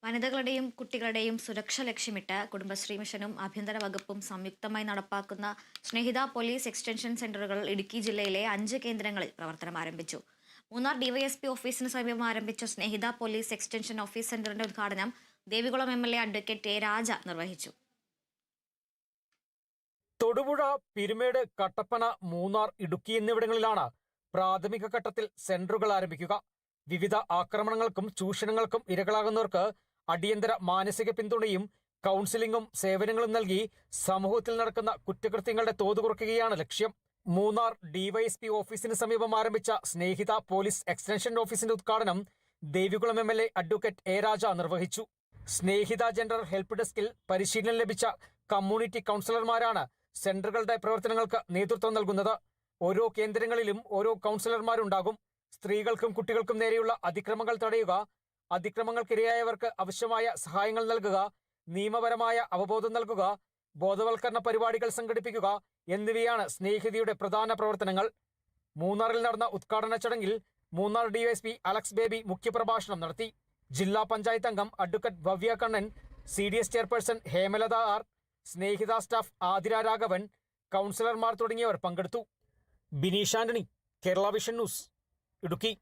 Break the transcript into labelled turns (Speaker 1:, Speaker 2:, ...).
Speaker 1: വനിതകളുടെയും കുട്ടികളുടെയും സുരക്ഷ ലക്ഷ്യമിട്ട് കുടുംബശ്രീ മിഷനും ആഭ്യന്തര വകുപ്പും സംയുക്തമായി നടപ്പാക്കുന്ന സ്നേഹിത പോലീസ് എക്സ്റ്റൻഷൻ സെന്ററുകൾ ഇടുക്കി ജില്ലയിലെ 5 കേന്ദ്രങ്ങളിൽ പ്രവർത്തനം ആരംഭിച്ചു. മൂന്നാർ ഡിവൈഎസ്പി ഓഫീസിന് സമീപം ആരംഭിച്ച സ്നേഹിത പോലീസ് എക്സ്റ്റൻഷൻ ഓഫീസ് സെന്ററിന്റെ ഉദ്ഘാടനം ദേവികുളം എംഎൽഎ അഡ്വക്കേറ്റ് എ രാജ നിർവഹിച്ചു.
Speaker 2: തൊടുപുഴ, പിരുമേട്, കട്ടപ്പന, മൂന്നാർ, ഇടുക്കി എന്നിവിടങ്ങളിലാണ് പ്രാഥമിക ഘട്ടത്തിൽ സെന്ററുകൾ ആരംഭിക്കുക. വിവിധ ആക്രമണങ്ങൾക്കും ചൂഷണങ്ങൾക്കും ഇരകളാകുന്നവർക്ക് അടിയന്തര മാനസിക പിന്തുണയും കൗൺസിലിംഗും സേവനങ്ങളും നൽകി സമൂഹത്തിൽ നടക്കുന്ന കുറ്റകൃത്യങ്ങളുടെ തോത് കുറയ്ക്കുകയാണ് ലക്ഷ്യം. മൂന്നാർ ഡിവൈഎസ്പി ഓഫീസിന് സമീപം ആരംഭിച്ച സ്നേഹിത പോലീസ് എക്സ്റ്റൻഷൻ ഓഫീസിന്റെ ഉദ്ഘാടനം ദേവികുളം എംഎൽഎ അഡ്വക്കേറ്റ് എ രാജ നിർവഹിച്ചു. സ്നേഹിത ജനറൽ ഹെൽപ്പ് ഡെസ്കിൽ പരിശീലനം ലഭിച്ച കമ്മ്യൂണിറ്റി കൗൺസിലർമാരാണ് സെന്ററുകളുടെ പ്രവർത്തനങ്ങൾക്ക് നേതൃത്വം നൽകുന്നത്. ഓരോ കേന്ദ്രങ്ങളിലും ഓരോ കൗൺസിലർമാരുണ്ടാകും. സ്ത്രീകൾക്കും കുട്ടികൾക്കും നേരെയുള്ള അതിക്രമങ്ങൾ തടയുക, അതിക്രമങ്ങൾക്കിരയായവർക്ക് ആവശ്യമായ സഹായങ്ങൾ നൽകുക, നിയമപരമായ അവബോധം നൽകുക, ബോധവൽക്കരണ പരിപാടികൾ സംഘടിപ്പിക്കുക എന്നിവയാണ് സ്നേഹിതയുടെ പ്രധാന പ്രവർത്തനങ്ങൾ. മൂന്നാറിൽ നടന്ന ഉദ്ഘാടന ചടങ്ങിൽ മൂന്നാർ ഡിവൈഎസ്പി അലക്സ് ബേബി മുഖ്യപ്രഭാഷണം നടത്തി. ജില്ലാ പഞ്ചായത്ത് അംഗം advocate Bhavya Kannan, CDS chairperson Hemalatha R, Snehitha staff Athira Raghavan, കൗൺസിലർമാർ തുടങ്ങിയവർ പങ്കെടുത്തു. Bineesh Antony, Kerala Vision News, Idukki.